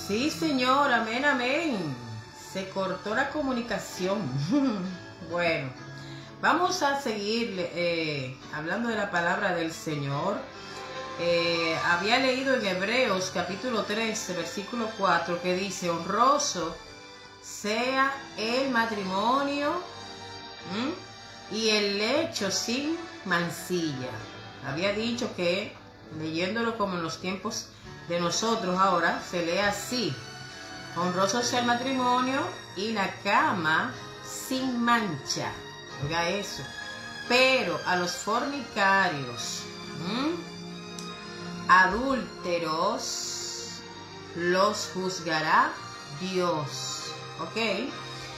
Sí, señor, amén, amén. Se cortó la comunicación. Bueno, vamos a seguir hablando de la palabra del Señor. Había leído en Hebreos capítulo 13, versículo 4, que dice: honroso sea el matrimonio y el lecho sin mancilla. Había dicho que, leyéndolo como en los tiempos de nosotros ahora, se lee así: honroso sea el matrimonio y la cama sin mancha. Oiga eso. Pero a los fornicarios, adúlteros, los juzgará Dios. ¿Ok?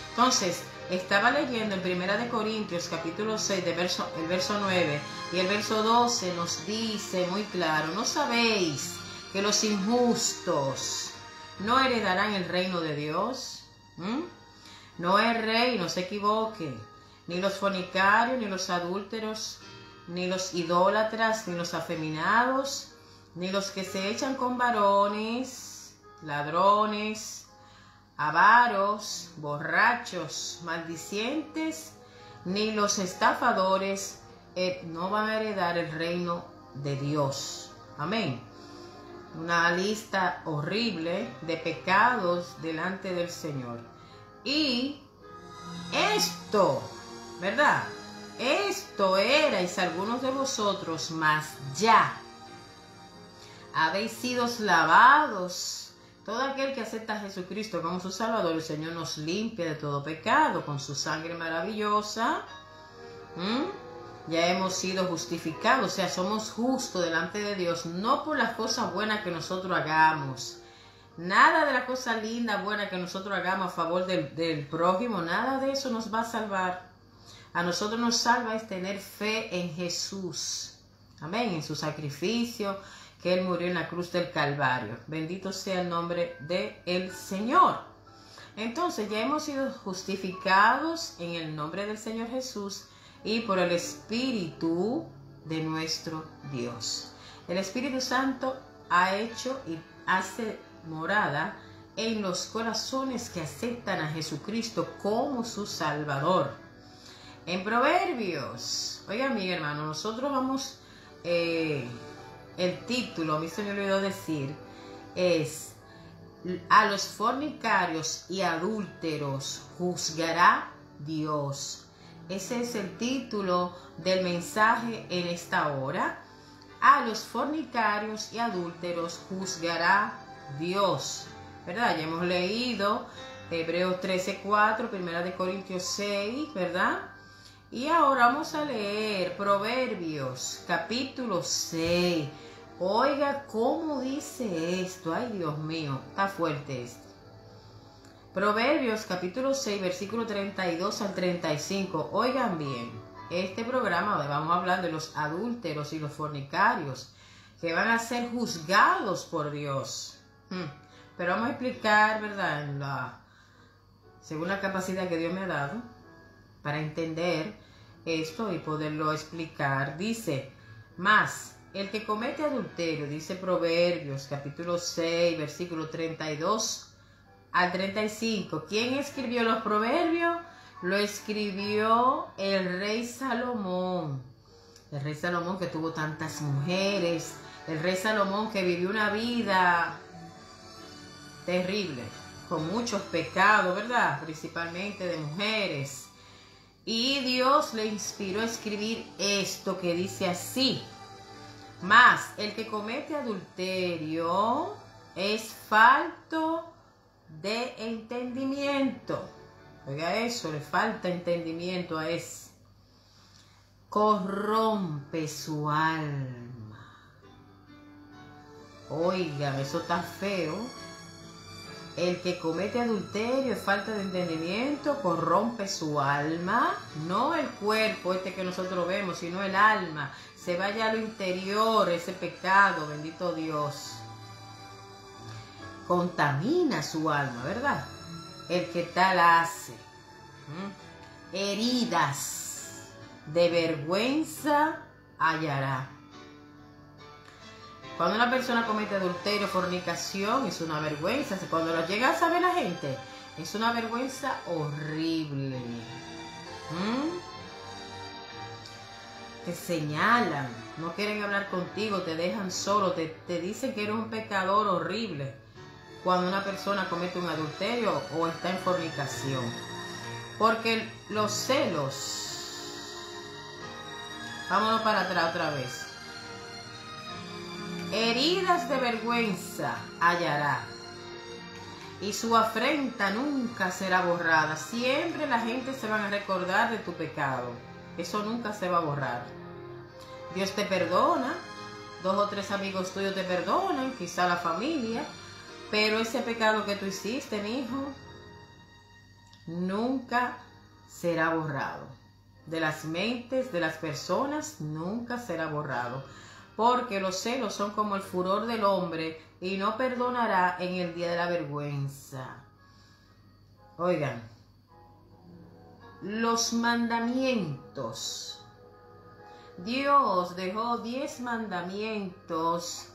Entonces, estaba leyendo en 1 Corintios capítulo 6, el verso 9, y el verso 12 nos dice muy claro: ¿no sabéis que los injustos no heredarán el reino de Dios? No erréis, no se equivoquen, ni los fornicarios, ni los adúlteros, ni los idólatras, ni los afeminados, ni los que se echan con varones, ladrones, avaros, borrachos, maldicientes, ni los estafadores no van a heredar el reino de Dios. Amén. Una lista horrible de pecados delante del Señor. Y esto, ¿verdad? Esto erais algunos de vosotros, mas ya habéis sido lavados. Todo aquel que acepta a Jesucristo como su Salvador, el Señor nos limpia de todo pecado con su sangre maravillosa. Ya hemos sido justificados, o sea, somos justos delante de Dios, no por las cosas buenas que nosotros hagamos. Nada de las cosas lindas, buenas que nosotros hagamos a favor del prójimo, nada de eso nos va a salvar. A nosotros nos salva es tener fe en Jesús. Amén, en su sacrificio, que Él murió en la cruz del Calvario. Bendito sea el nombre del Señor. Entonces ya hemos sido justificados en el nombre del Señor Jesús y por el Espíritu de nuestro Dios. El Espíritu Santo ha hecho y hace morada en los corazones que aceptan a Jesucristo como su Salvador. En Proverbios, oigan mi hermano, nosotros vamos, el título, a mí se me olvidó decir, es: a los fornicarios y adúlteros juzgará Dios. Ese es el título del mensaje en esta hora. A los fornicarios y adúlteros juzgará Dios. ¿Verdad? Ya hemos leído Hebreos 13:4, 1 Corintios 6, ¿verdad? Y ahora vamos a leer Proverbios capítulo 6. Oiga cómo dice esto. Ay, Dios mío, está fuerte esto. Proverbios capítulo 6, versículo 32 al 35. Oigan bien, este programa donde vamos a hablar de los adúlteros y los fornicarios que van a ser juzgados por Dios. Pero vamos a explicar, ¿verdad? Según la capacidad que Dios me ha dado para entender esto y poderlo explicar. Dice: mas el que comete adulterio, dice Proverbios capítulo 6, versículo 32 al 35. ¿Quién escribió los proverbios? Lo escribió el rey Salomón. El rey Salomón que tuvo tantas mujeres. El rey Salomón que vivió una vida terrible, con muchos pecados, ¿verdad? Principalmente de mujeres. Y Dios le inspiró a escribir esto que dice así: mas el que comete adulterio es falto de entendimiento. Oiga eso, le falta entendimiento a ese. Corrompe su alma. Oiga, eso está feo. El que comete adulterio es falta de entendimiento, corrompe su alma. No el cuerpo este que nosotros vemos, sino el alma. Se vaya a lo interior ese pecado, bendito Dios. Contamina su alma, ¿verdad? El que tal hace. Heridas de vergüenza hallará. Cuando una persona comete adulterio, fornicación, es una vergüenza. Cuando lo llega a saber la gente, es una vergüenza horrible. Te señalan, no quieren hablar contigo, te dejan solo, te dicen que eres un pecador horrible cuando una persona comete un adulterio o está en fornicación. Porque los celos, vámonos para atrás otra vez. Heridas de vergüenza hallará, y su afrenta nunca será borrada. Siempre la gente se va a recordar de tu pecado. Eso nunca se va a borrar. Dios te perdona, 2 o 3 amigos tuyos te perdonan, quizá la familia, pero ese pecado que tú hiciste, mi hijo, nunca será borrado. De las mentes de las personas nunca será borrado. Porque los celos son como el furor del hombre y no perdonará en el día de la vergüenza. Oigan, los mandamientos. Dios dejó 10 mandamientos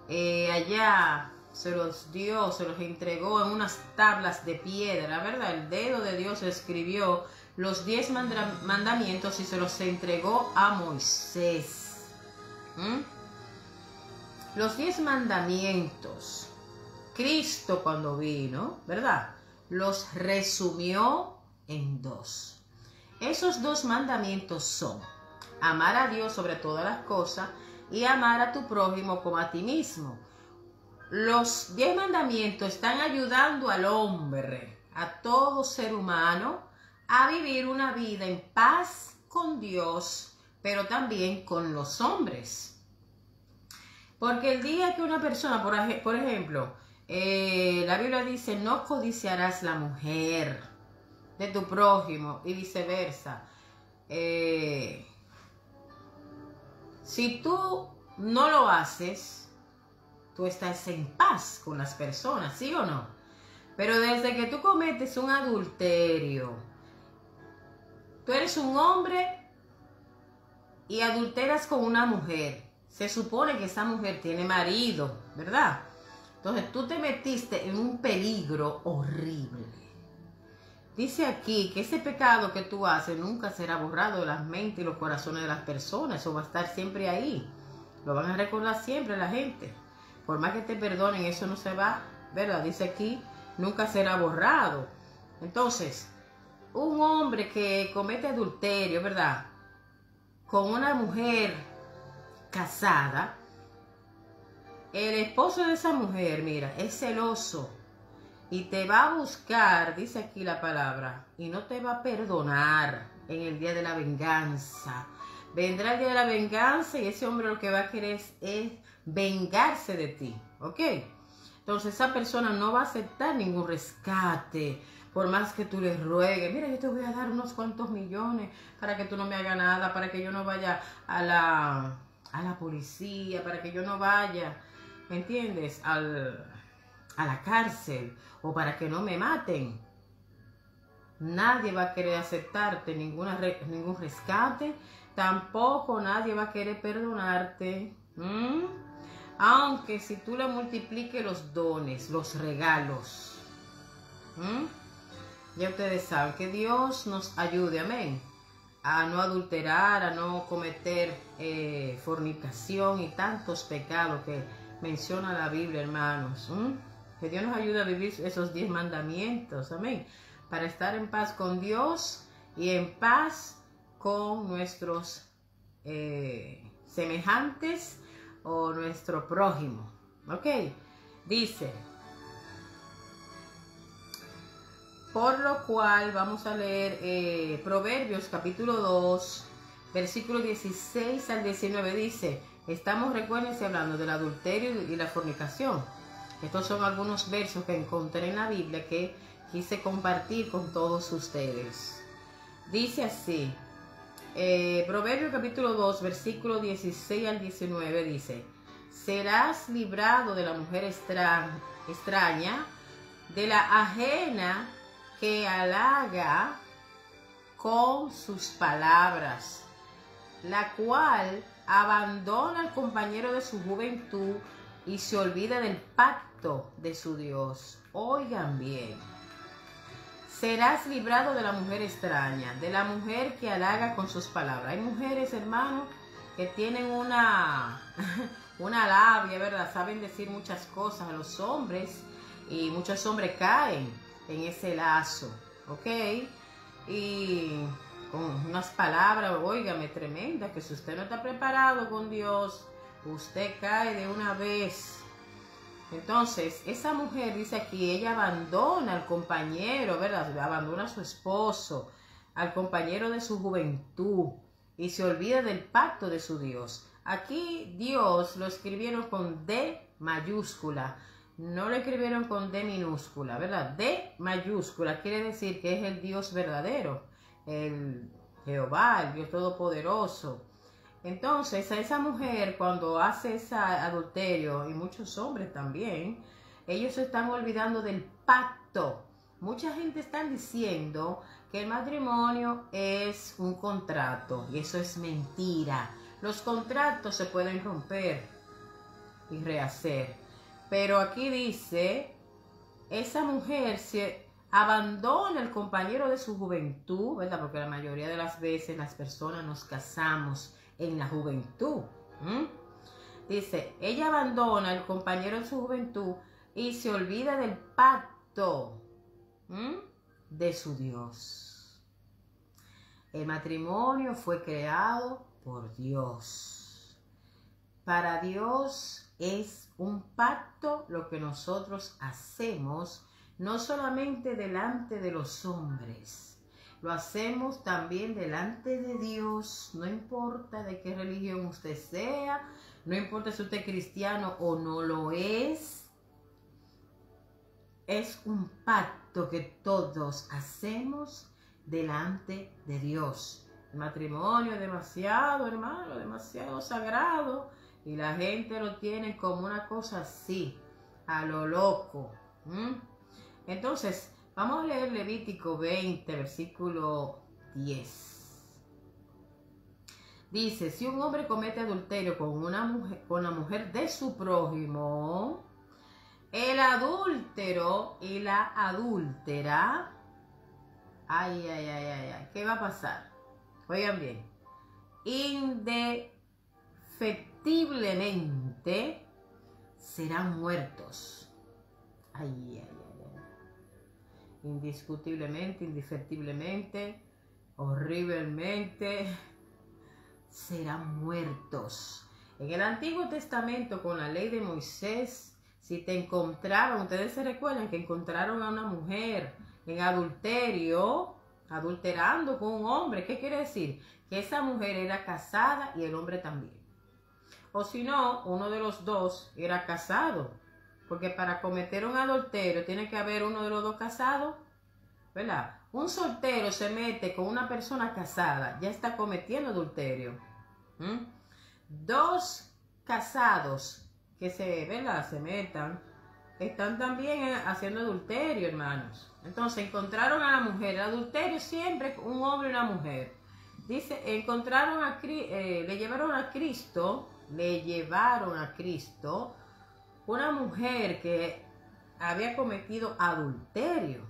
allá, se los dio, se los entregó en unas tablas de piedra, ¿verdad? El dedo de Dios escribió los 10 mandamientos y se los entregó a Moisés. Los 10 mandamientos, Cristo cuando vino, ¿verdad? Los resumió en 2. Esos 2 mandamientos son amar a Dios sobre todas las cosas y amar a tu prójimo como a ti mismo. Los 10 mandamientos están ayudando al hombre, a todo ser humano, a vivir una vida en paz con Dios, pero también con los hombres. Porque el día que una persona, por ejemplo, la Biblia dice, no codiciarás la mujer de tu prójimo y viceversa. Si tú no lo haces, tú estás en paz con las personas, ¿sí o no? Pero desde que tú cometes un adulterio, tú eres un hombre y adulteras con una mujer. Se supone que esa mujer tiene marido, ¿verdad? Entonces tú te metiste en un peligro horrible. Dice aquí que ese pecado que tú haces nunca será borrado de las mentes y los corazones de las personas. Eso va a estar siempre ahí. Lo van a recordar siempre la gente. Por más que te perdonen, eso no se va, ¿verdad? Dice aquí, nunca será borrado. Entonces, un hombre que comete adulterio, ¿verdad?, con una mujer casada, el esposo de esa mujer, mira, es celoso y te va a buscar, dice aquí la palabra, y no te va a perdonar en el día de la venganza. Vendrá el día de la venganza y ese hombre lo que va a querer es vengarse de ti, ¿ok? Entonces esa persona no va a aceptar ningún rescate, por más que tú le ruegues, mira, yo te voy a dar unos cuantos millones para que tú no me hagas nada, para que yo no vaya a la policía, para que yo no vaya, ¿me entiendes?, a la cárcel, o para que no me maten. Nadie va a querer aceptarte ningún rescate, tampoco nadie va a querer perdonarte. Aunque si tú le multipliques los dones, los regalos, ya ustedes saben, que Dios nos ayude, amén, a no adulterar, a no cometer fornicación y tantos pecados que menciona la Biblia, hermanos. Que Dios nos ayude a vivir esos 10 mandamientos, amén, para estar en paz con Dios y en paz con nuestros semejantes o nuestro prójimo. Ok, dice, por lo cual vamos a leer Proverbios capítulo 2, versículo 16 al 19. Dice, estamos, recuérdense, hablando del adulterio y la fornicación. Estos son algunos versos que encontré en la Biblia que quise compartir con todos ustedes. Dice así, Proverbios capítulo 2, versículo 16 al 19 dice, serás librado de la mujer extraña, de la ajena que halaga con sus palabras, la cual abandona al compañero de su juventud y se olvida del pacto de su Dios. Oigan bien. Serás librado de la mujer extraña, de la mujer que halaga con sus palabras. Hay mujeres, hermanos, que tienen una labia, ¿verdad? Saben decir muchas cosas a los hombres y muchos hombres caen en ese lazo, ¿ok? Y con unas palabras, óigame, tremendas, que si usted no está preparado con Dios, usted cae de una vez. Entonces, esa mujer dice aquí, ella abandona al compañero, ¿verdad? Abandona a su esposo, al compañero de su juventud y se olvida del pacto de su Dios. Aquí Dios lo escribieron con D mayúscula, no lo escribieron con D minúscula, ¿verdad? D mayúscula quiere decir que es el Dios verdadero, el Jehová, el Dios todopoderoso. Entonces, a esa mujer cuando hace ese adulterio, y muchos hombres también, ellos se están olvidando del pacto. Mucha gente está diciendo que el matrimonio es un contrato, y eso es mentira. Los contratos se pueden romper y rehacer. Pero aquí dice, esa mujer se abandona al compañero de su juventud, ¿verdad? Porque la mayoría de las veces las personas nos casamos en la juventud. Dice, ella abandona al compañero de su juventud y se olvida del pacto de su Dios. El matrimonio fue creado por Dios. Para Dios es un pacto lo que nosotros hacemos, no solamente delante de los hombres, lo hacemos también delante de Dios. No importa de qué religión usted sea, no importa si usted es cristiano o no lo es un pacto que todos hacemos delante de Dios. El matrimonio es demasiado, hermano, demasiado sagrado, y la gente lo tiene como una cosa así, a lo loco. Entonces, vamos a leer Levítico 20, versículo 10. Dice, si un hombre comete adulterio con la mujer de su prójimo, el adúltero y la adúltera, ¿qué va a pasar? Oigan bien, indefectiblemente serán muertos. Indiscutiblemente, indefectiblemente, horriblemente, serán muertos. En el Antiguo Testamento, con la ley de Moisés, si te encontraron, ustedes se recuerdan que encontraron a una mujer en adulterio, adulterando con un hombre. ¿Qué quiere decir? Que esa mujer era casada y el hombre también. O si no, uno de los dos era casado. Porque para cometer un adulterio tiene que haber uno de los dos casados, ¿verdad? Un soltero se mete con una persona casada, ya está cometiendo adulterio. Dos casados que se metan, están también haciendo adulterio, hermanos. Entonces encontraron a la mujer. El adulterio siempre un hombre y una mujer. Dice, le llevaron a Cristo una mujer que había cometido adulterio.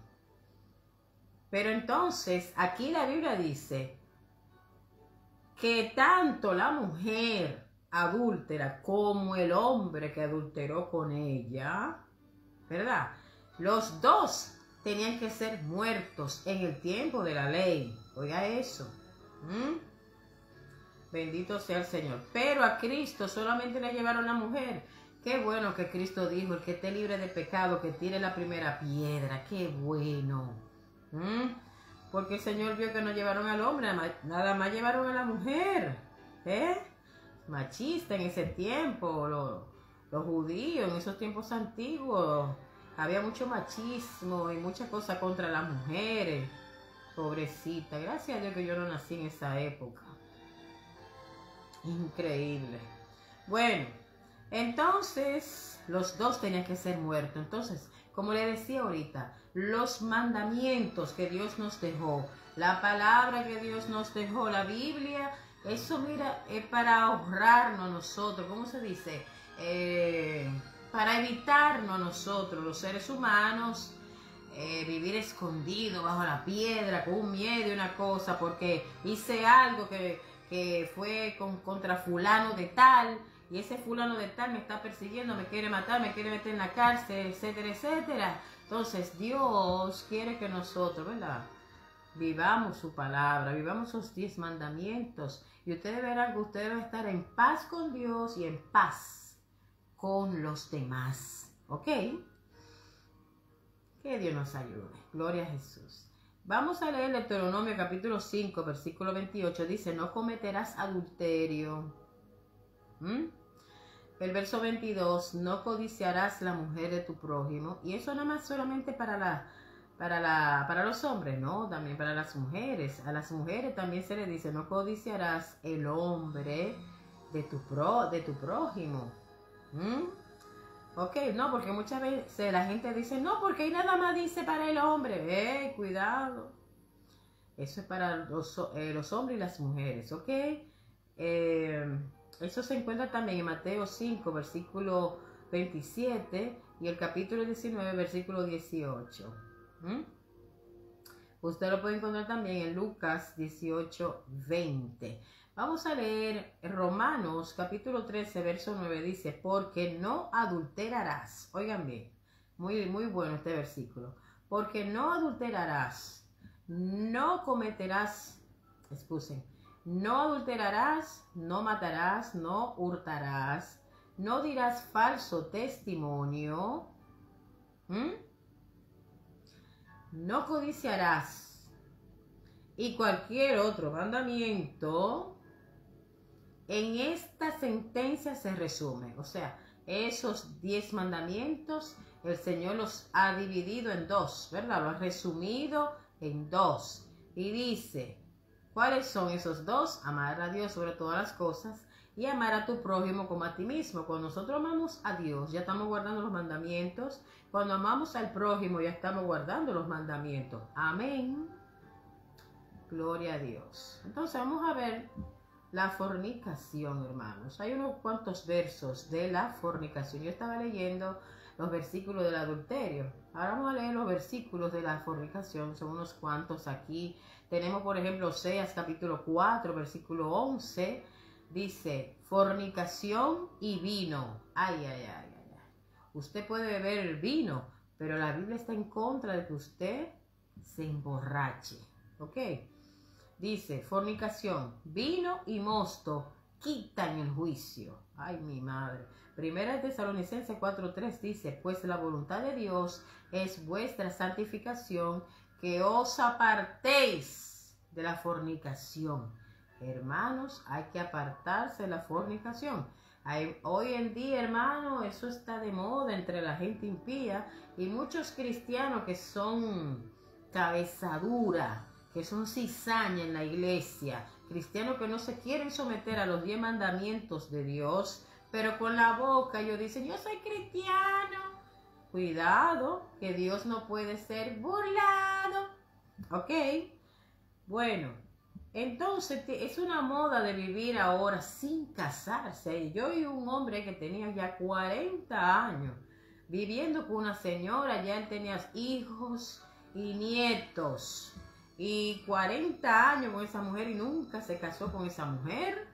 Pero entonces aquí la Biblia dice que tanto la mujer adúltera como el hombre que adulteró con ella, ¿verdad? Los dos tenían que ser muertos en el tiempo de la ley. Oiga eso. Bendito sea el Señor. Pero a Cristo solamente le llevaron a la mujer. Qué bueno que Cristo dijo, el que esté libre de pecado, que tire la primera piedra. Qué bueno. Porque el Señor vio que no llevaron al hombre, nada más llevaron a la mujer. Machista en ese tiempo, los judíos en esos tiempos antiguos, había mucho machismo y mucha cosa contra las mujeres. Pobrecita, gracias a Dios que yo no nací en esa época. Increíble. Bueno, entonces los dos tenían que ser muertos. Entonces, como le decía ahorita, los mandamientos que Dios nos dejó, la palabra que Dios nos dejó, la Biblia, Eso, mira, es para ahorrarnos a nosotros, ¿cómo se dice? Para evitarnos a nosotros, los seres humanos, vivir escondido bajo la piedra, con un miedo y una cosa, porque hice algo que fue contra fulano de tal, y ese fulano de tal me está persiguiendo, me quiere matar, me quiere meter en la cárcel, etcétera, etcétera. Entonces Dios quiere que nosotros, ¿verdad?, vivamos su palabra, vivamos sus 10 mandamientos, y ustedes verán que ustedes van a estar en paz con Dios y en paz con los demás. ¿Ok? Que Dios nos ayude. Gloria a Jesús. Vamos a leer Deuteronomio capítulo 5, versículo 28. Dice, no cometerás adulterio. El verso 22, no codiciarás la mujer de tu prójimo. Y eso nada más solamente para los hombres, no, también para las mujeres. A las mujeres también se les dice, no codiciarás el hombre de tu prójimo. Ok, no, porque muchas veces la gente dice, no, porque ahí nada más dice para el hombre. Cuidado. Eso es para los hombres y las mujeres, ok. Eso se encuentra también en Mateo 5, versículo 27 y el capítulo 19, versículo 18. Usted lo puede encontrar también en Lucas 18, 20. Vamos a leer Romanos capítulo 13, verso 9. Dice, porque no adulterarás. Oigan bien, muy, muy bueno este versículo. Porque no adulterarás, no cometerás, no adulterarás, no matarás, no hurtarás, no dirás falso testimonio, no codiciarás, y cualquier otro mandamiento. En esta sentencia se resume, o sea, esos 10 mandamientos, el Señor los ha dividido en 2, ¿verdad? Lo ha resumido en 2. Y dice, ¿cuáles son esos 2? Amar a Dios sobre todas las cosas y amar a tu prójimo como a ti mismo. Cuando nosotros amamos a Dios, ya estamos guardando los mandamientos. Cuando amamos al prójimo, ya estamos guardando los mandamientos. Amén. Gloria a Dios. Entonces vamos a ver la fornicación, hermanos. Hay unos cuantos versos de la fornicación. Yo estaba leyendo los versículos del adulterio. Ahora vamos a leer los versículos de la fornicación. Son unos cuantos aquí. Tenemos, por ejemplo, Oseas capítulo 4, versículo 11. Dice, fornicación y vino. Ay, ay, ay, ay, ay. Usted puede beber el vino, pero la Biblia está en contra de que usted se emborrache. ¿Ok? Dice, fornicación, vino y mosto quitan el juicio. Ay, mi madre. Primera de Tesalonicenses 4:3 dice, pues la voluntad de Dios es vuestra santificación, que os apartéis de la fornicación. Hermanos, hay que apartarse de la fornicación. Hoy en día, hermano, eso está de moda entre la gente impía y muchos cristianos que son cabezadura, que son cizaña en la iglesia, cristianos que no se quieren someter a los 10 mandamientos de Dios, pero con la boca ellos dicen, yo soy cristiano. Cuidado, que Dios no puede ser burlado. ¿Ok? Bueno, entonces es una moda de vivir ahora sin casarse. Yo vi un hombre que tenía ya 40 años viviendo con una señora, ya él tenía hijos y nietos. Y 40 años con esa mujer y nunca se casó con esa mujer.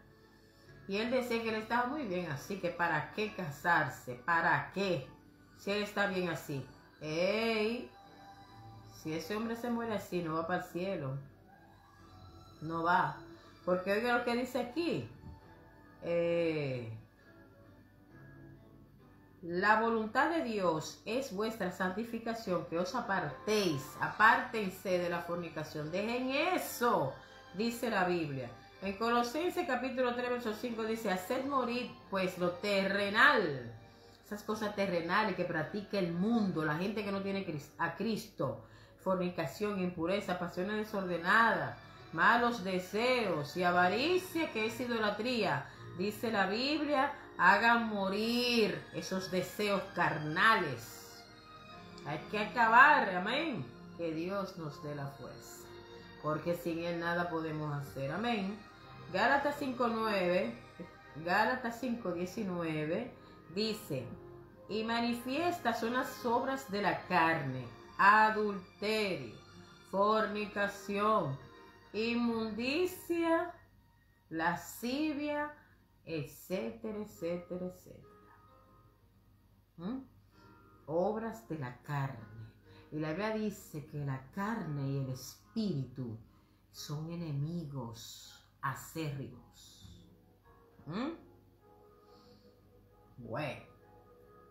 Y él decía que él estaba muy bien así, que para qué casarse, para qué, si él está bien así. ¡Ey! Si ese hombre se muere así, no va para el cielo. No va. Porque oiga lo que dice aquí. La voluntad de Dios es vuestra santificación, que os apartéis, apártense de la fornicación, dejen eso, dice la Biblia. En Colosenses capítulo 3, verso 5 dice, haced morir pues lo terrenal, esas cosas terrenales que practica el mundo, la gente que no tiene a Cristo, fornicación, impureza, pasiones desordenadas, malos deseos y avaricia, que es idolatría. Dice la Biblia, hagan morir esos deseos carnales. Hay que acabar, amén. Que Dios nos dé la fuerza, porque sin Él nada podemos hacer, amén. Gálatas 5:9, Gálatas 5:19 dice, y manifiestas son las obras de la carne, adulterio, fornicación, inmundicia, lascivia, etcétera, etcétera, etcétera. Obras de la carne. Y la Biblia dice que la carne y el espíritu son enemigos acérrimos. Bueno,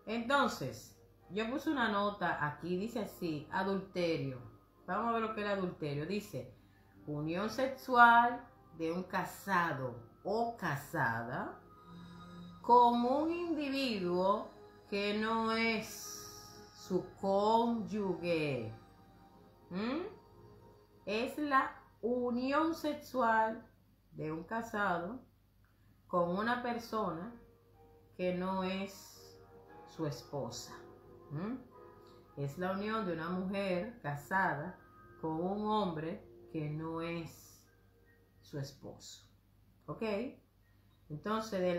entonces, yo puse una nota aquí, dice así, adulterio. Vamos a ver lo que es el adulterio. Dice, unión sexual de un casado o casada con un individuo que no es su cónyuge. Es la unión sexual de un casado con una persona que no es su esposa. Es la unión de una mujer casada con un hombre que no es su esposo. ¿Ok? Entonces, en el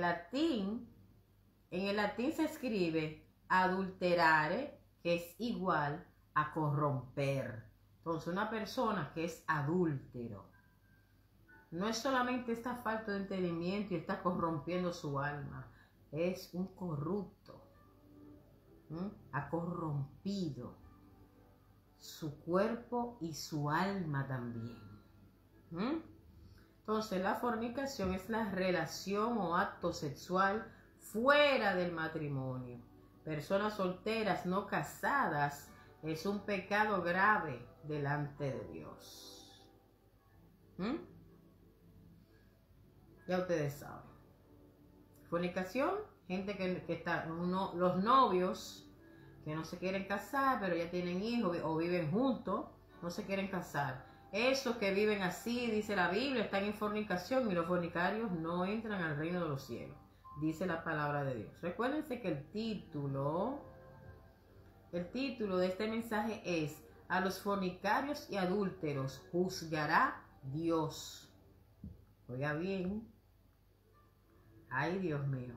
latín se escribe adulterare, que es igual a corromper. Entonces, una persona que es adúltero no es solamente esta falta de entendimiento y está corrompiendo su alma, es un corrupto. Ha corrompido su cuerpo y su alma también. Entonces, la fornicación es la relación o acto sexual fuera del matrimonio. Personas solteras no casadas es un pecado grave delante de Dios. Ya ustedes saben. Fornicación, gente que está, los novios que no se quieren casar, pero ya tienen hijos o viven juntos, no se quieren casar. Esos que viven así, dice la Biblia, están en fornicación y los fornicarios no entran al reino de los cielos. Dice la palabra de Dios. Recuérdense que el título de este mensaje es: a los fornicarios y adúlteros juzgará Dios. Oiga bien. Ay, Dios mío.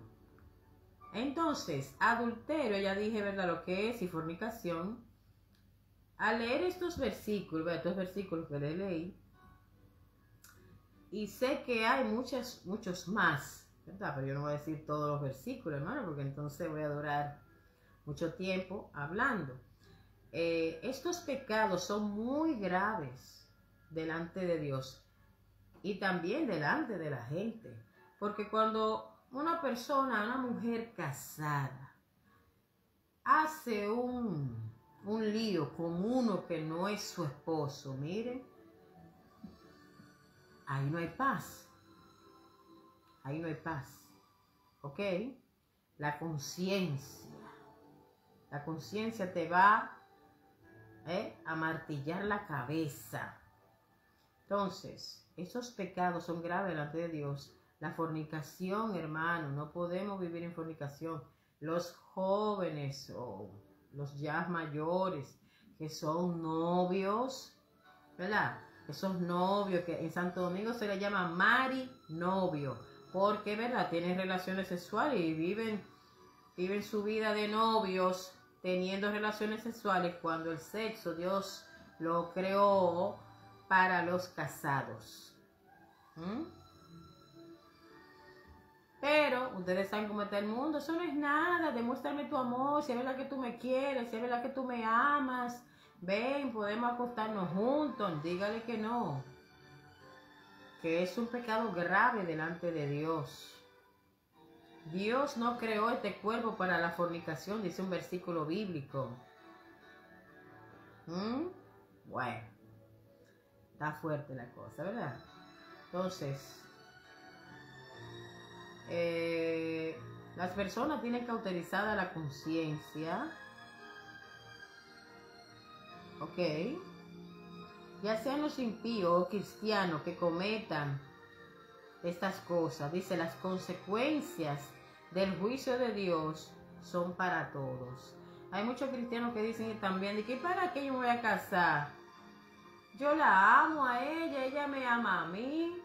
Entonces, adulterio, ya dije, ¿verdad? Lo que es, y fornicación. Al leer estos versículos que le leí, y sé que hay muchos más, ¿verdad? Pero yo no voy a decir todos los versículos, hermano, porque entonces voy a durar mucho tiempo hablando. Estos pecados son muy graves delante de Dios y también delante de la gente, porque cuando una mujer casada, hace un lío con uno que no es su esposo, miren, ahí no hay paz. Ahí no hay paz. ¿Ok? La conciencia te va a martillar la cabeza. Entonces, esos pecados son graves delante de Dios. La fornicación, hermano, no podemos vivir en fornicación. Los jóvenes o los ya mayores que son novios, ¿verdad? Esos novios que en Santo Domingo se les llama marinovio, porque, ¿verdad? Tienen relaciones sexuales y viven su vida de novios teniendo relaciones sexuales cuando el sexo Dios lo creó para los casados. Pero ustedes saben cómo está el mundo. Eso no es nada. Demuéstrame tu amor. Si es verdad que tú me quieres, si es verdad que tú me amas, ven, podemos acostarnos juntos. Dígale que no. Que es un pecado grave delante de Dios. Dios no creó este cuerpo para la fornicación, dice un versículo bíblico. Bueno, está fuerte la cosa, ¿verdad? Entonces, las personas tienen cauterizada la conciencia, ¿ok? Ya sean los impíos o cristianos que cometan estas cosas, dice, las consecuencias del juicio de Dios son para todos. Hay muchos cristianos que dicen también, ¿de qué para qué yo me voy a casar? Yo la amo a ella, ella me ama a mí.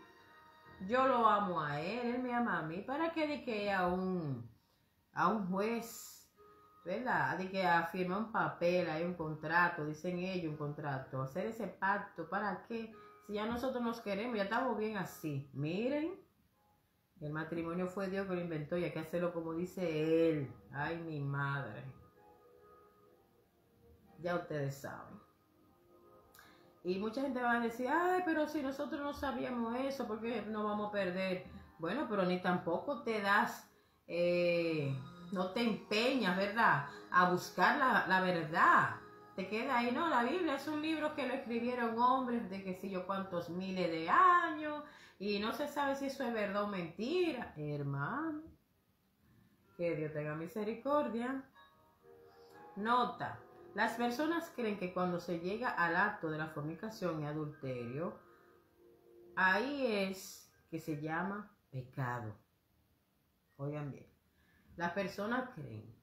yo lo amo a él me ama a mí. ¿Para qué de que a un juez, ¿verdad? De que a firmar un papel, hay un contrato, dicen ellos un contrato, hacer ese pacto, ¿para qué? Si ya nosotros nos queremos, ya estamos bien así. Miren, el matrimonio fue Dios que lo inventó y hay que hacerlo como dice él. Ay, mi madre. Ya ustedes saben. Y mucha gente va a decir, ay, pero si nosotros no sabíamos eso, ¿por qué no vamos a perder? Bueno, pero ni tampoco te das, no te empeñas, ¿verdad? A buscar la verdad. Te queda ahí, no, la Biblia es un libro que lo escribieron hombres de qué sé yo cuántos miles de años y no se sabe si eso es verdad o mentira. Hermano, que Dios tenga misericordia. Nota. Las personas creen que cuando se llega al acto de la fornicación y adulterio, ahí es que se llama pecado. Oigan bien, las personas creen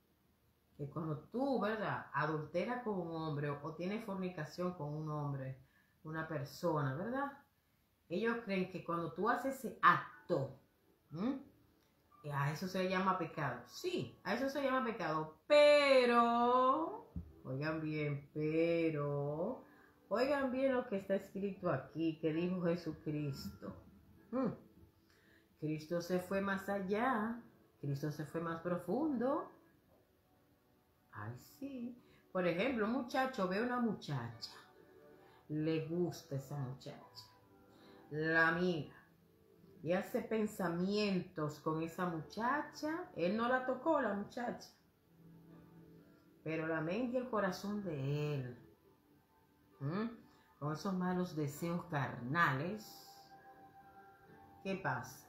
que cuando tú, ¿verdad?, adulteras con un hombre o tienes fornicación con un hombre, una persona, ¿verdad? Ellos creen que cuando tú haces ese acto, a eso se le llama pecado. Sí, a eso se llama pecado, pero... Oigan bien, pero oigan bien lo que está escrito aquí, que dijo Jesucristo. Cristo se fue más allá, Cristo se fue más profundo. Ay, sí. Por ejemplo, un muchacho ve a una muchacha, le gusta esa muchacha, la mira y hace pensamientos con esa muchacha. Él no la tocó, la muchacha, pero la mente y el corazón de él, con esos malos deseos carnales, ¿qué pasa?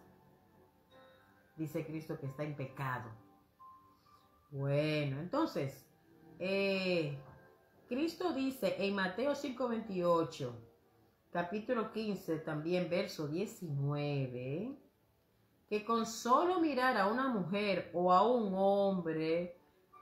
Dice Cristo que está en pecado. Bueno, entonces, Cristo dice en Mateo 5:28, capítulo 15, también verso 19, que con solo mirar a una mujer o a un hombre,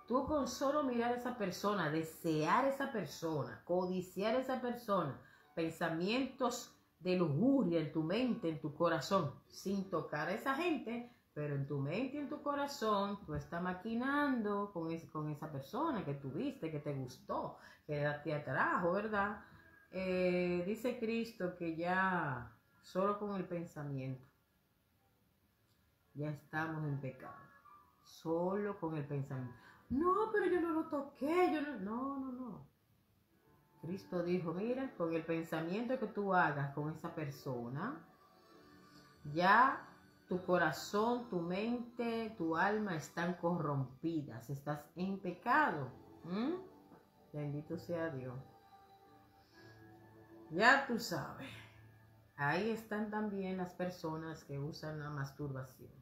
tú con solo mirar a esa persona, desear a esa persona, codiciar a esa persona, pensamientos de lujuria en tu mente, en tu corazón, sin tocar a esa gente, pero en tu mente y en tu corazón, tú estás maquinando con esa persona que tuviste, que te gustó, que te atrajo, ¿verdad? Dice Cristo que ya solo con el pensamiento ya estamos en pecado. Solo con el pensamiento. No, pero yo no lo toqué, no. Cristo dijo, mira, con el pensamiento que tú hagas con esa persona, ya tu corazón, tu mente, tu alma están corrompidas, estás en pecado. Bendito sea Dios. Ya tú sabes, ahí están también las personas que usan la masturbación.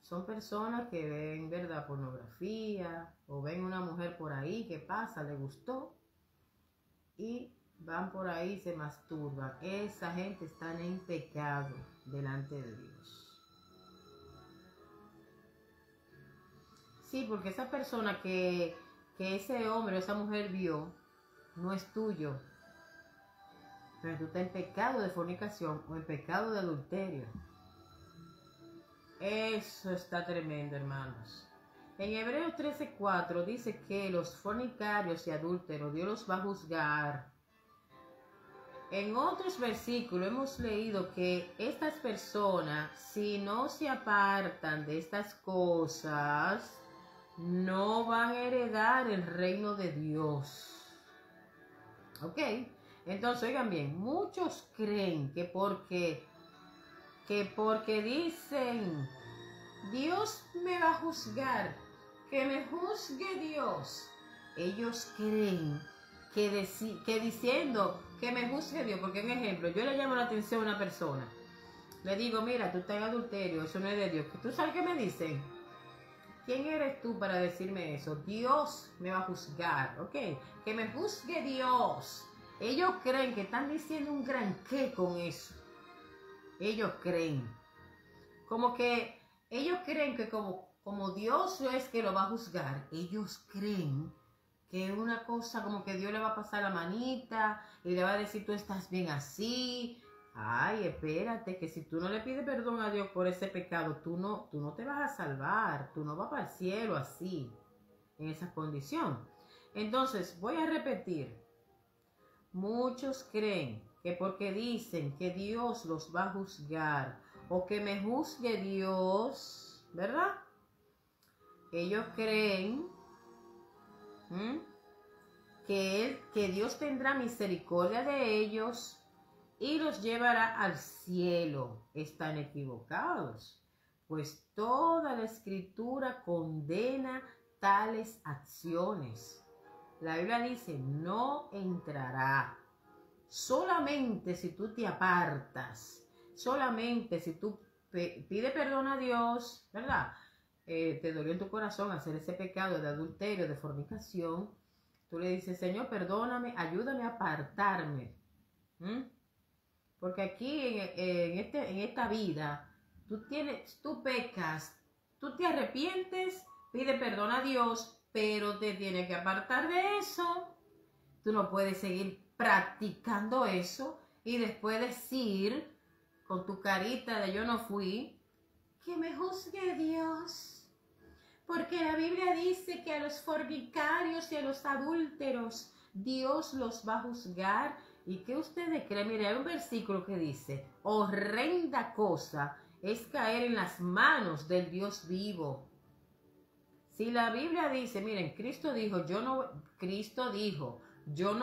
Son personas que ven, ¿verdad?, pornografía, o ven una mujer por ahí que pasa, le gustó, y van por ahí y se masturban. Esa gente está en pecado delante de Dios. Sí, porque esa persona que ese hombre o esa mujer vio, no es tuyo. Pero tú estás en pecado de fornicación o en pecado de adulterio. Eso está tremendo, hermanos. En Hebreos 13:4 dice que los fornicarios y adúlteros Dios los va a juzgar. En otros versículos hemos leído que estas personas, si no se apartan de estas cosas, no van a heredar el reino de Dios. ¿Ok? Entonces, oigan bien, muchos creen que porque dicen, Dios me va a juzgar, que me juzgue Dios. Ellos creen que diciendo que me juzgue Dios, porque un ejemplo, yo le llamo la atención a una persona, le digo, mira, tú estás en adulterio, eso no es de Dios. ¿Tú sabes qué me dicen? ¿Quién eres tú para decirme eso? Dios me va a juzgar, ¿ok? Que me juzgue Dios. Ellos creen que están diciendo un gran qué con eso. Ellos creen. Como que ellos creen que como Dios es que lo va a juzgar, ellos creen que es una cosa como que Dios le va a pasar la manita y le va a decir, tú estás bien así, Ay, espérate, que si tú no le pides perdón a Dios por ese pecado, tú no te vas a salvar, tú no vas para el cielo así, en esa condición. Entonces, voy a repetir. Muchos creen que porque dicen que Dios los va a juzgar o que me juzgue Dios, ¿verdad? Ellos creen que Dios tendrá misericordia de ellos y los llevará al cielo. Están equivocados, pues toda la Escritura condena tales acciones. La Biblia dice, no entrará. Solamente si tú te apartas, solamente si tú pides perdón a Dios, ¿verdad? Te dolió en tu corazón hacer ese pecado de adulterio, de fornicación. Tú le dices, Señor, perdóname, ayúdame a apartarme. Porque aquí en esta vida, tú pecas, tú te arrepientes, pide perdón a Dios, pero te tienes que apartar de eso. Tú no puedes seguir practicando eso y después decir con tu carita de yo no fui, que me juzgue Dios. Porque la Biblia dice que a los fornicarios y a los adúlteros Dios los va a juzgar. ¿Y qué ustedes creen? Mire, hay un versículo que dice, horrenda cosa es caer en las manos del Dios vivo. Si la Biblia dice, miren, Cristo dijo, yo no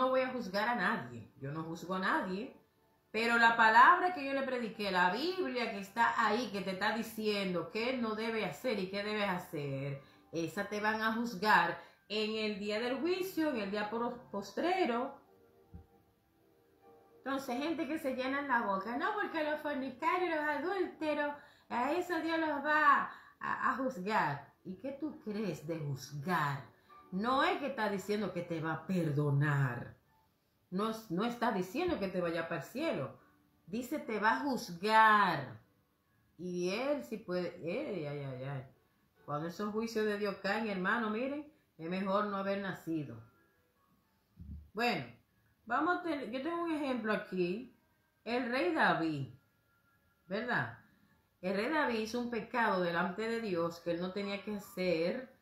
voy a juzgar a nadie, yo no juzgo a nadie, pero la palabra que yo le prediqué, la Biblia que está ahí, que te está diciendo qué no debe hacer y qué debes hacer, esa te van a juzgar en el día del juicio, en el día postrero. Entonces, gente que se llena la boca, no, porque los fornicarios, los adúlteros, a eso Dios los va a juzgar. ¿Y qué tú crees de juzgar? No es que está diciendo que te va a perdonar. No está diciendo que te vaya para el cielo. Dice te va a juzgar. Y él sí puede. Cuando esos juicios de Dios caen, hermano, miren, es mejor no haber nacido. Bueno, yo tengo un ejemplo aquí. El rey David, ¿verdad? El rey David hizo un pecado delante de Dios que él no tenía que hacer.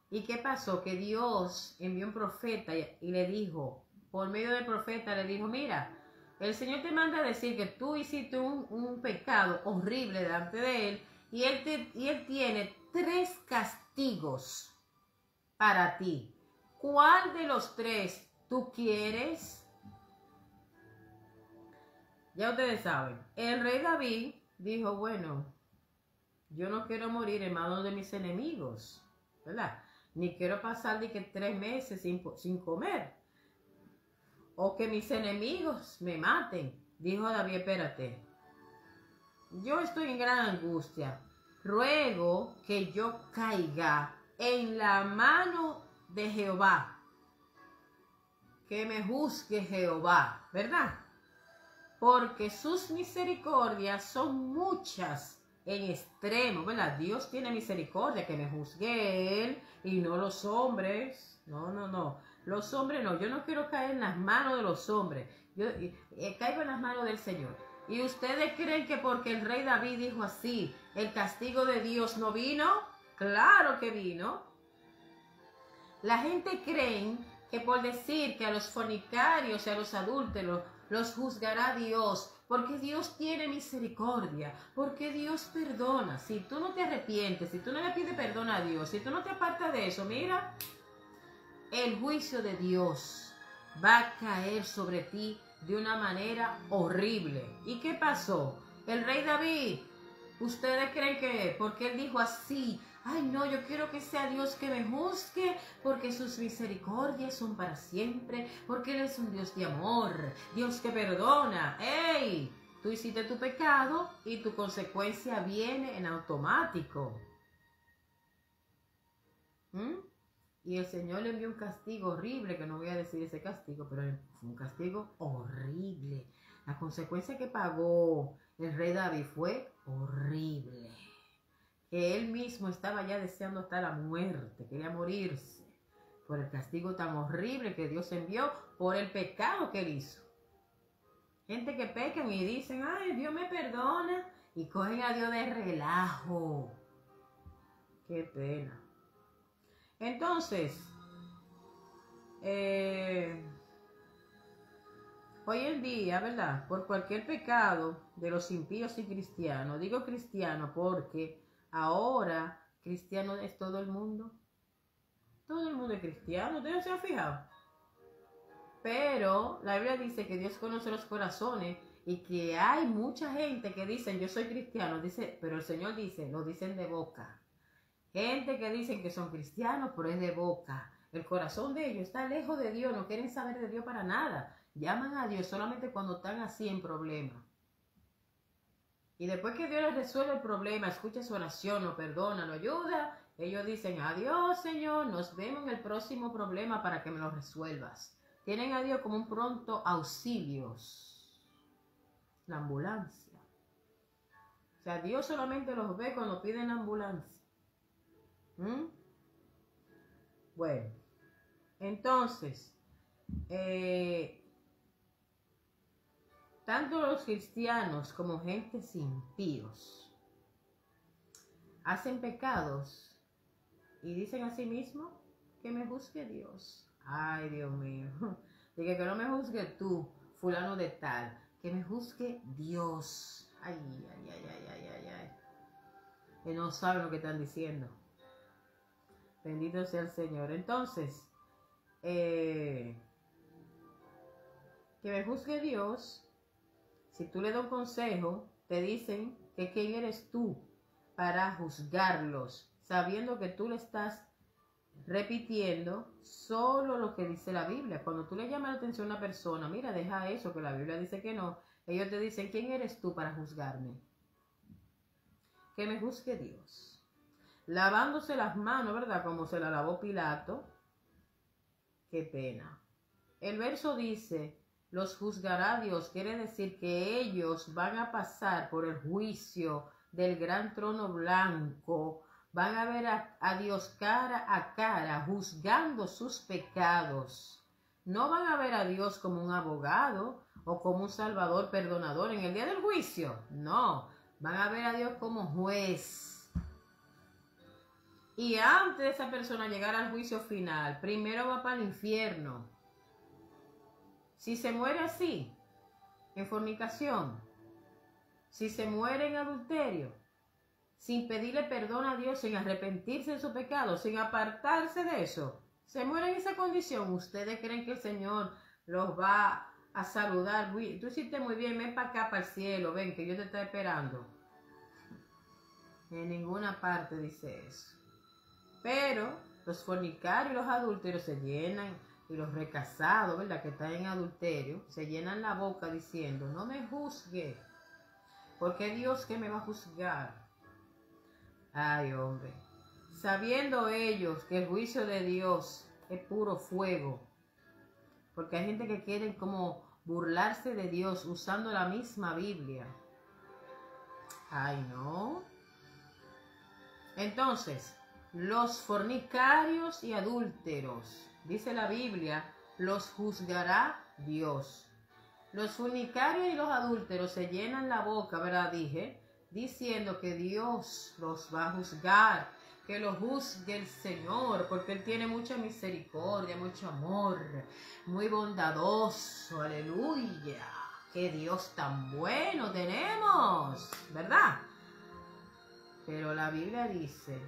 ¿Y qué pasó? Que Dios envió un profeta y le dijo, por medio del profeta le dijo, mira, el Señor te manda a decir que tú hiciste un pecado horrible delante de Él y Él tiene 3 castigos para ti. ¿Cuál de los 3 tú quieres? Ya ustedes saben, el rey David dijo, bueno, yo no quiero morir en manos de mis enemigos, ¿verdad? Ni quiero pasar de que 3 meses sin comer. O que mis enemigos me maten. Dijo David, espérate. Yo estoy en gran angustia. Ruego que yo caiga en la mano de Jehová. Que me juzgue Jehová, ¿verdad? Porque sus misericordias son muchas en extremo, ¿verdad? Dios tiene misericordia, que me juzgue Él y no los hombres. No. Los hombres no. Yo no quiero caer en las manos de los hombres. Yo caigo en las manos del Señor. ¿Y ustedes creen que porque el rey David dijo así, el castigo de Dios no vino? Claro que vino. La gente cree que por decir que a los fornicarios y a los adúlteros los juzgará Dios, porque Dios tiene misericordia, porque Dios perdona. Si tú no te arrepientes, si tú no le pides perdón a Dios, si tú no te apartas de eso, mira, el juicio de Dios va a caer sobre ti de una manera horrible. ¿Y qué pasó? El rey David, ¿ustedes creen que porque él dijo así, ay no, yo quiero que sea Dios que me juzgue, porque sus misericordias son para siempre, porque Él es un Dios de amor, Dios que perdona? ¡Ey! Tú hiciste tu pecado y tu consecuencia viene en automático. Y el Señor le envió un castigo horrible, que no voy a decir ese castigo, pero fue un castigo horrible. La consecuencia que pagó el rey David fue horrible. Que él mismo estaba ya deseando hasta la muerte, quería morirse por el castigo tan horrible que Dios envió por el pecado que él hizo. Gente que pecan y dicen, ay, Dios me perdona, y cogen a Dios de relajo. Qué pena. Entonces, hoy en día, ¿verdad? Por cualquier pecado de los impíos y cristianos, digo cristiano porque ahora cristiano es todo el mundo. Todo el mundo es cristiano, ¿ustedes se han fijado? Pero la Biblia dice que Dios conoce los corazones y que hay mucha gente que dicen yo soy cristiano, dice, pero el Señor dice, lo dicen de boca. Gente que dicen que son cristianos, pero es de boca. El corazón de ellos está lejos de Dios, no quieren saber de Dios para nada. Llaman a Dios solamente cuando están así en problema. Y después que Dios les resuelve el problema, escucha su oración, lo perdona, lo ayuda, ellos dicen, adiós Señor, nos vemos en el próximo problema para que me lo resuelvas. Tienen a Dios como un pronto auxilios. La ambulancia. O sea, Dios solamente los ve cuando piden ambulancia. Bueno, entonces, tanto los cristianos como gentes impíos hacen pecados y dicen a sí mismos que me juzgue Dios. Ay, Dios mío. Diga que no me juzgue tú, fulano de tal, que me juzgue Dios. Ay, ay, ay, ay, ay, ay, ay. Que no saben lo que están diciendo. Bendito sea el Señor. Entonces, que me juzgue Dios. Si tú le das un consejo, te dicen que quién eres tú para juzgarlos, sabiendo que tú le estás repitiendo solo lo que dice la Biblia. Cuando tú le llamas la atención a una persona, mira, deja eso, que la Biblia dice que no, ellos te dicen, ¿quién eres tú para juzgarme? Que me juzgue Dios. Lavándose las manos, ¿verdad? Como se la lavó Pilato. Qué pena. El verso dice, los juzgará Dios, quiere decir que ellos van a pasar por el juicio del gran trono blanco, van a ver a Dios cara a cara, juzgando sus pecados. No van a ver a Dios como un abogado o como un salvador perdonador en el día del juicio. No, van a ver a Dios como juez. Y antes de esa persona llegar al juicio final, primero va para el infierno. Si se muere así, en fornicación, si se muere en adulterio, sin pedirle perdón a Dios, sin arrepentirse de su pecado, sin apartarse de eso, se muere en esa condición, ¿ustedes creen que el Señor los va a saludar? Tú hiciste muy bien, ven para acá, para el cielo, ven, que yo te estoy esperando. En ninguna parte dice eso. Pero los fornicarios y los adúlteros se llenan, y los recasados, ¿verdad?, que están en adulterio, se llenan la boca diciendo, no me juzgue, porque Dios que me va a juzgar. Ay, hombre, sabiendo ellos que el juicio de Dios es puro fuego, porque hay gente que quiere como burlarse de Dios usando la misma Biblia. Ay, no. Entonces, los fornicarios y adúlteros, dice la Biblia, los juzgará Dios. Los fornicarios y los adúlteros se llenan la boca, ¿verdad? Diciendo que Dios los va a juzgar, que los juzgue el Señor, porque Él tiene mucha misericordia, mucho amor, muy bondadoso, aleluya. Qué Dios tan bueno tenemos, ¿verdad? Pero la Biblia dice,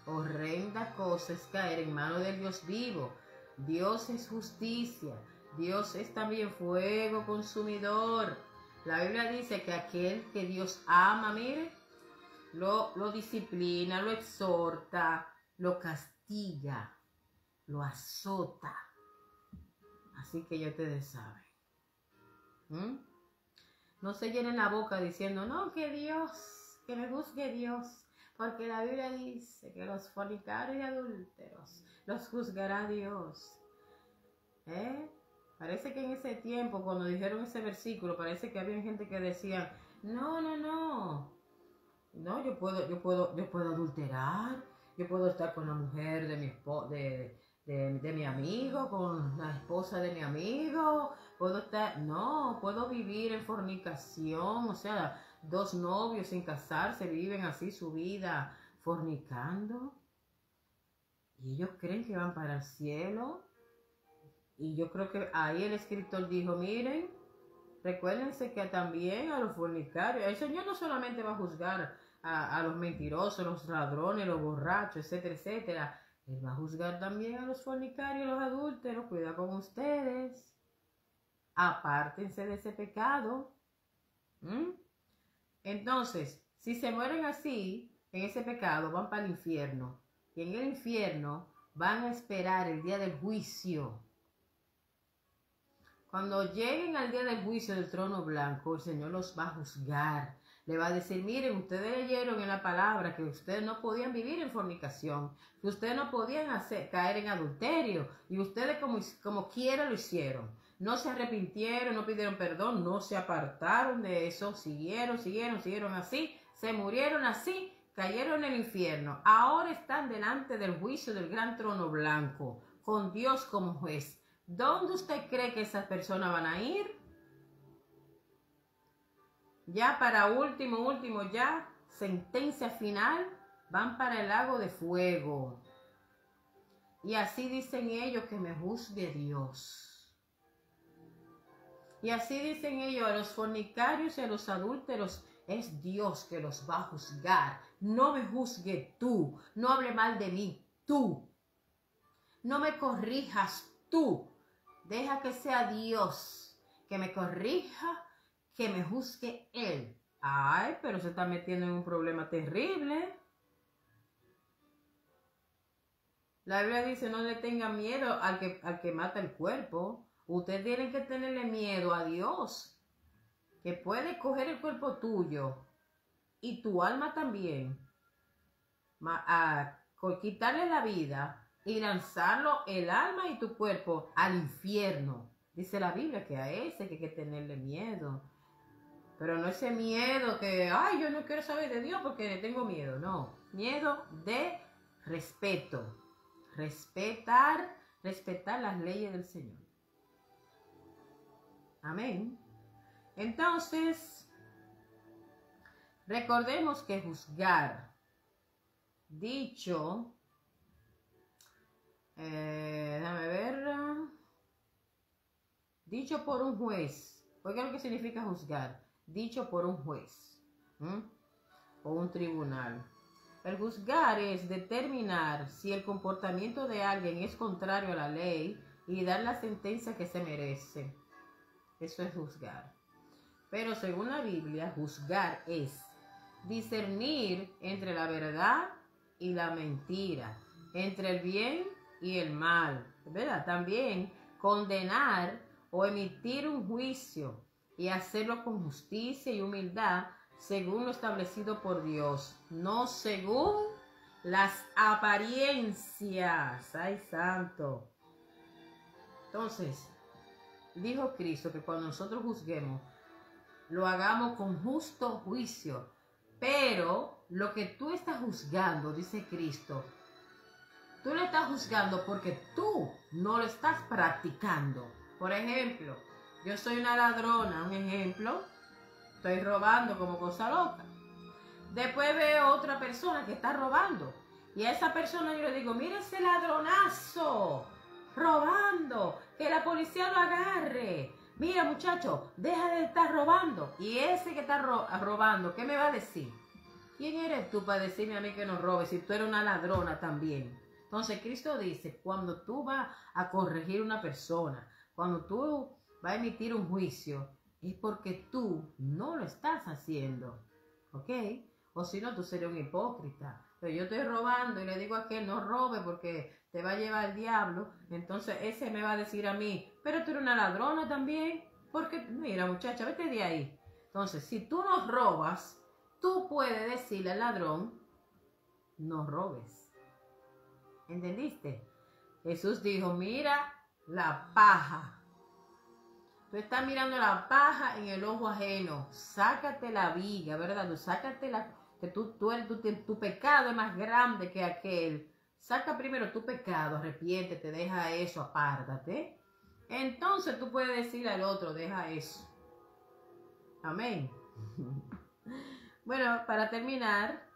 horrenda cosa es caer en manos del Dios vivo. Dios es justicia, Dios es también fuego consumidor. La Biblia dice que aquel que Dios ama, mire, lo disciplina, lo exhorta, lo castiga, lo azota. Así que ya ustedes saben. No se llenen la boca diciendo, no, que Dios, que me juzgue Dios. Porque la Biblia dice que los fornicarios y adúlteros los juzgará Dios. Parece que en ese tiempo, cuando dijeron ese versículo, parece que había gente que decía, no, yo puedo adulterar, yo puedo estar con la mujer de de mi amigo, con la esposa de mi amigo, puedo vivir en fornicación, o sea, dos novios sin casarse viven así su vida fornicando, y ellos creen que van para el cielo. Y yo creo que ahí el escritor dijo, miren, recuérdense que también a los fornicarios, el Señor no solamente va a juzgar a los mentirosos, los ladrones, los borrachos, etcétera, etcétera. Él va a juzgar también a los fornicarios, los adúlteros. Cuidado con ustedes. Apártense de ese pecado. Entonces, si se mueren así, en ese pecado, van para el infierno. Y en el infierno van a esperar el día del juicio. Cuando lleguen al día del juicio del trono blanco, el Señor los va a juzgar. Le va a decir, miren, ustedes leyeron en la palabra que ustedes no podían vivir en fornicación, que ustedes no podían caer en adulterio, y ustedes como quiera lo hicieron. No se arrepintieron, no pidieron perdón, no se apartaron de eso, siguieron así, se murieron así, cayeron en el infierno. Ahora están delante del juicio del gran trono blanco, con Dios como juez. ¿Dónde usted cree que esas personas van a ir? Ya para último, ya, sentencia final, van para el lago de fuego. Y así dicen ellos que me juzgue Dios. Y así dicen ellos a los fornicarios y a los adúlteros, es Dios que los va a juzgar. No me juzgue tú, no hable mal de mí, tú. No me corrijas tú. Deja que sea Dios que me corrija, que me juzgue Él. Ay, pero se está metiendo en un problema terrible. La Biblia dice, no le tenga miedo al que mata el cuerpo. Ustedes tienen que tenerle miedo a Dios, que puede coger el cuerpo tuyo y tu alma también, quitarle la vida y lanzarlo, el alma y tu cuerpo, al infierno. Dice la Biblia que a ese que hay que tenerle miedo. Pero no ese miedo que, ay, yo no quiero saber de Dios porque le tengo miedo. No, miedo de respeto. Respetar las leyes del Señor. Amén. Entonces, recordemos que juzgar, dicho, déjame ver, dicho por un juez. Oiga lo que significa juzgar. Dicho por un juez o un tribunal. El juzgar es determinar si el comportamiento de alguien es contrario a la ley y dar la sentencia que se merece. Eso es juzgar. Pero según la Biblia, juzgar es discernir entre la verdad y la mentira, entre el bien y el mal, ¿verdad? También condenar o emitir un juicio y hacerlo con justicia y humildad según lo establecido por Dios, no según las apariencias. ¡Ay, santo! Entonces, dijo Cristo que cuando nosotros juzguemos, lo hagamos con justo juicio. Pero lo que tú estás juzgando, dice Cristo, tú lo estás juzgando porque tú no lo estás practicando. Por ejemplo, yo soy una ladrona, un ejemplo, estoy robando como cosa loca. Después veo otra persona que está robando y a esa persona yo le digo, mira ese ladronazo, robando, que la policía lo agarre. Mira muchacho, deja de estar robando. Y ese que está robando, ¿qué me va a decir? ¿Quién eres tú para decirme a mí que no robe si tú eres una ladrona también? Entonces Cristo dice, cuando tú vas a corregir una persona, cuando tú vas a emitir un juicio, es porque tú no lo estás haciendo, ¿ok? O si no, tú serías un hipócrita. Pero yo estoy robando y le digo a aquel no robe porque te va a llevar el diablo. Entonces ese me va a decir a mí, pero tú eres una ladrona también. Porque, mira muchacha, vete de ahí. Entonces, si tú no robas, tú puedes decirle al ladrón, no robes. ¿Entendiste? Jesús dijo, mira la paja. Tú estás mirando la paja en el ojo ajeno. Sácate la viga, ¿verdad? Sácate la... Que tu pecado es más grande que aquel. saca primero tu pecado, arrepiéntete, deja eso, apártate. Entonces tú puedes decir al otro, deja eso. Amén. Bueno, para terminar,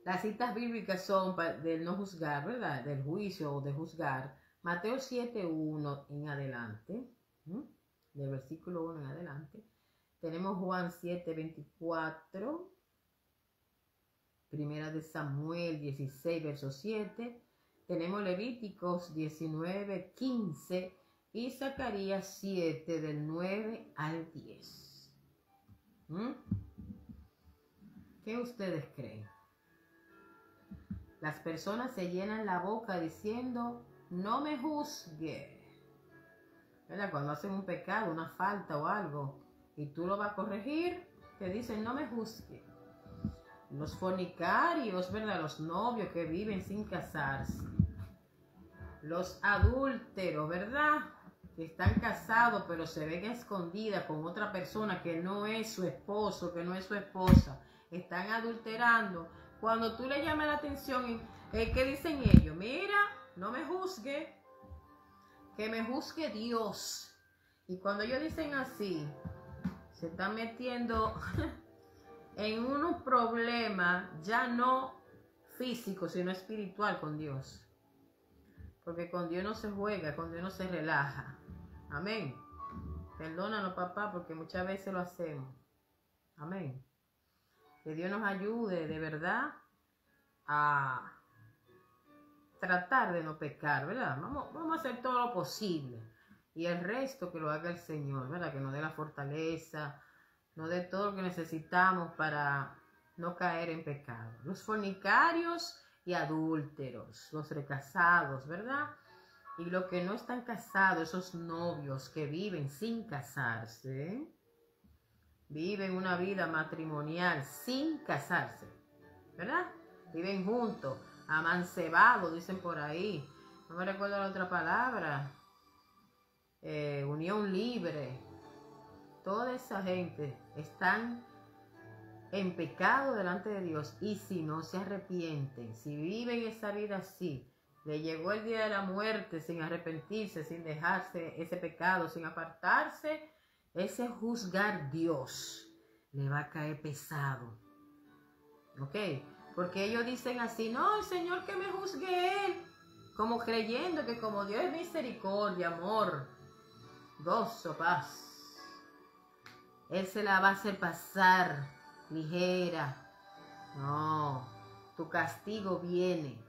las citas bíblicas son del no juzgar, ¿verdad? Del juicio o de juzgar. Mateo 7:1 en adelante, del versículo 1 en adelante. Tenemos Juan 7:24, Primera de Samuel 16, verso 7. Tenemos Levíticos 19:15 y Zacarías 7, del 9 al 10. ¿Qué ustedes creen? Las personas se llenan la boca diciendo, no me juzgue. ¿Verdad? Cuando hacen un pecado, una falta o algo, y tú lo vas a corregir, te dicen, no me juzgue. Los fornicarios, ¿verdad? Los novios que viven sin casarse. Los adúlteros, ¿verdad? Que están casados, pero se ven escondidas con otra persona que no es su esposo, que no es su esposa. Están adulterando. Cuando tú le llamas la atención, ¿qué dicen ellos? Mira, no me juzgue, que me juzgue Dios. Y cuando ellos dicen así, se están metiendo en unos problemas ya no físicos, sino espiritual con Dios. Porque con Dios no se juega, con Dios no se relaja. Amén. Perdónanos, papá, porque muchas veces lo hacemos. Amén. Que Dios nos ayude de verdad a tratar de no pecar, ¿verdad? Vamos a hacer todo lo posible. Y el resto que lo haga el Señor, ¿verdad? Que nos dé la fortaleza, nos dé todo lo que necesitamos para no caer en pecado. Los fornicarios y adúlteros, los recasados, ¿verdad? Y los que no están casados, esos novios que viven sin casarse, ¿eh? Viven una vida matrimonial sin casarse, ¿verdad? Viven juntos, amancebados, dicen por ahí. No me recuerdo la otra palabra. Unión libre. Toda esa gente están en pecado delante de Dios. Y si no se arrepienten, si viven esa vida así, le llegó el día de la muerte sin arrepentirse, sin dejarse ese pecado, sin apartarse, ese juzgar Dios le va a caer pesado. ¿Ok? Porque ellos dicen así, no, el Señor que me juzgue Él. Como creyendo que como Dios es misericordia, amor, gozo, paz, Él se la va a hacer pasar ligera. No, tu castigo viene.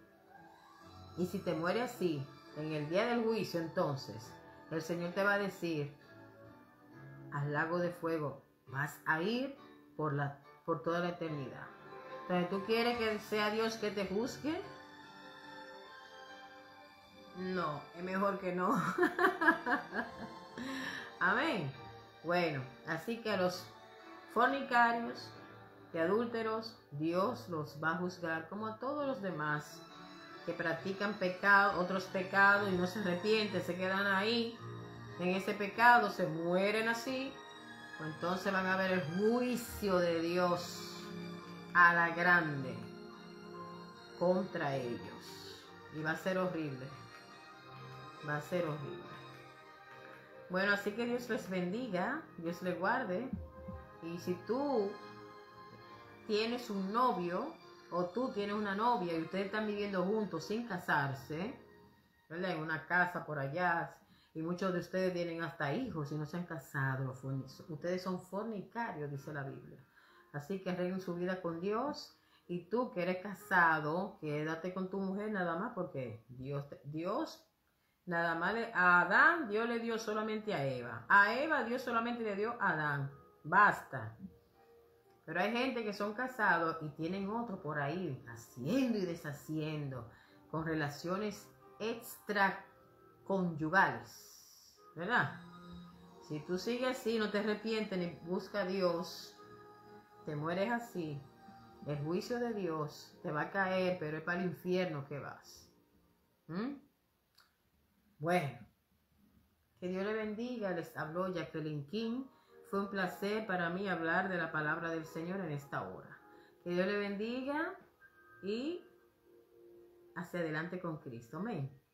Y si te mueres así, en el día del juicio, entonces, el Señor te va a decir, al lago de fuego vas a ir por toda la eternidad. Entonces, ¿tú quieres que sea Dios que te juzgue? No, es mejor que no. Amén. Bueno, así que a los fornicarios y adúlteros, Dios los va a juzgar como a todos los demás que practican pecado, otros pecados y no se arrepienten, se quedan ahí en ese pecado, se mueren así, pues entonces van a ver el juicio de Dios a la grande contra ellos. Y va a ser horrible. Va a ser horrible. Bueno, así que Dios les bendiga, Dios les guarde. Y si tú tienes un novio o tú tienes una novia y ustedes están viviendo juntos sin casarse, ¿verdad? En una casa por allá, y muchos de ustedes tienen hasta hijos y no se han casado, ustedes son fornicarios, dice la Biblia. Así que arreglen su vida con Dios. Y tú que eres casado, quédate con tu mujer nada más, porque Dios nada más a Adán, Dios le dio solamente a Eva. A Eva, Dios solamente le dio a Adán. Basta. Pero hay gente que son casados y tienen otro por ahí, haciendo y deshaciendo, con relaciones extraconyugales, ¿verdad? Si tú sigues así, no te arrepientes ni busca a Dios, te mueres así, el juicio de Dios te va a caer, pero es para el infierno que vas. Bueno, que Dios le bendiga. Les habló Jacqueline King. Fue un placer para mí hablar de la palabra del Señor en esta hora. Que Dios le bendiga y hacia adelante con Cristo. Amén.